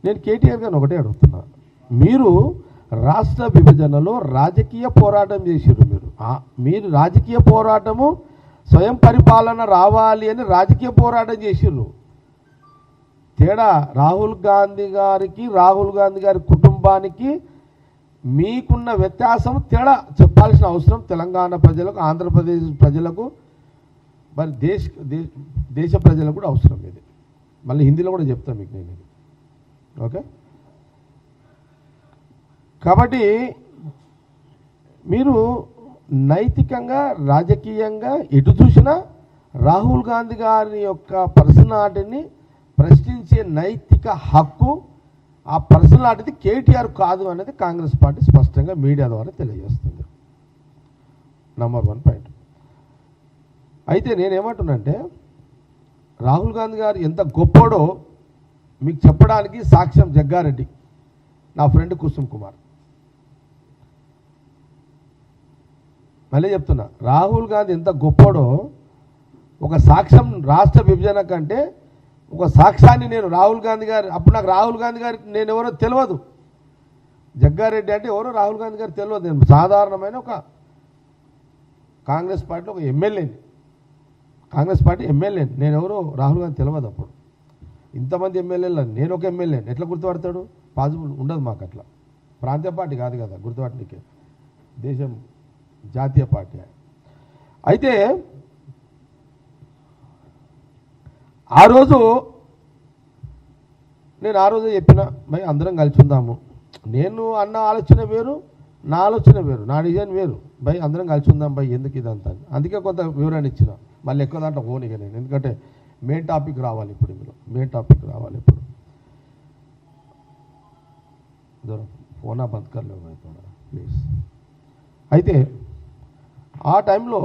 నేను కేటీఆర్ గారిని ఒకటే అడుగుతున్నా, మీరు రాష్ట్ర విభజనలో రాజకీయ పోరాటం చేసిర్రు. మీరు రాజకీయ పోరాటము స్వయం పరిపాలన రావాలి అని రాజకీయ పోరాటం చేసిర్రు. తేడా రాహుల్ గాంధీ గారి కుటుంబానికి మీకున్న వ్యత్యాసం తేడా చెప్పాల్సిన అవసరం తెలంగాణ ప్రజలకు, ఆంధ్రప్రదేశ్ ప్రజలకు, మరి దేశ ప్రజలకు కూడా అవసరం ఇది. మళ్ళీ హిందీలో కూడా చెప్తాను మీకు నేను. ఓకే, కాబట్టి మీరు నైతికంగా రాజకీయంగా ఎటు చూసినా రాహుల్ గాంధీ గారి యొక్క పర్సనాలిటీని ప్రశ్నించే నైతిక హక్కు ఆ పర్సనాలిటీ కేటీఆర్ కాదు అనేది కాంగ్రెస్ పార్టీ స్పష్టంగా మీడియా ద్వారా తెలియజేస్తుంది. Number 1 point. అయితే నేనేమంటున్నానంటే రాహుల్ గాంధీ గారు ఎంత గొప్పోడో మీకు చెప్పడానికి సాక్ష్యం జగ్గారెడ్డి, నా ఫ్రెండ్ కుసుమ్ కుమార్. మళ్ళీ చెప్తున్నా, రాహుల్ గాంధీ ఎంత గొప్పోడో ఒక సాక్ష్యం రాష్ట్ర విభజన కంటే ఒక సాక్ష్యాన్ని నేను రాహుల్ గాంధీ గారు, అప్పుడు నాకు రాహుల్ గాంధీ గారి నేను ఎవరో తెలియదు, జగ్గారెడ్డి అంటే ఎవరో రాహుల్ గాంధీ గారు తెలియదు. నేను సాధారణమైన ఒక కాంగ్రెస్ పార్టీలో ఒక ఎమ్మెల్యేని, కాంగ్రెస్ పార్టీ ఎమ్మెల్యేని, నేను ఎవరో రాహుల్ గాంధీ తెలియదు. అప్పుడు ఇంతమంది ఎమ్మెల్యేలు నేను ఒక ఎమ్మెల్యేని ఎట్లా గుర్తుపడతాడు? పాసిబుల్ ఉండదు మాకు అట్లా. ప్రాంతీయ పార్టీ కాదు కదా గుర్తుపట్టడానికి, దేశం జాతీయ పార్టీ. అయితే ఆ రోజు చెప్పిన భయ్ అందరం కలిసి ఉందాము. నేను అన్న ఆలోచన వేరు, నా ఆలోచన వేరు, నా డిజైన్ వేరు. భయ్ అందరం కలిసి ఉందాం భయ్, ఎందుకు ఇదంతా. అందుకే కొంత వివరణ ఇచ్చిన. మళ్ళీ ఎక్కువ దాంట్లో ఓనిగా నేను, ఎందుకంటే మెయిన్ టాపిక్ రావాలి ఇప్పుడు. ఇందులో మెయిన్ టాపిక్ రావాలి ఇప్పుడు. ఫోనా బంద్ కర్లేవు ప్లీజ్. అయితే ఆ టైంలో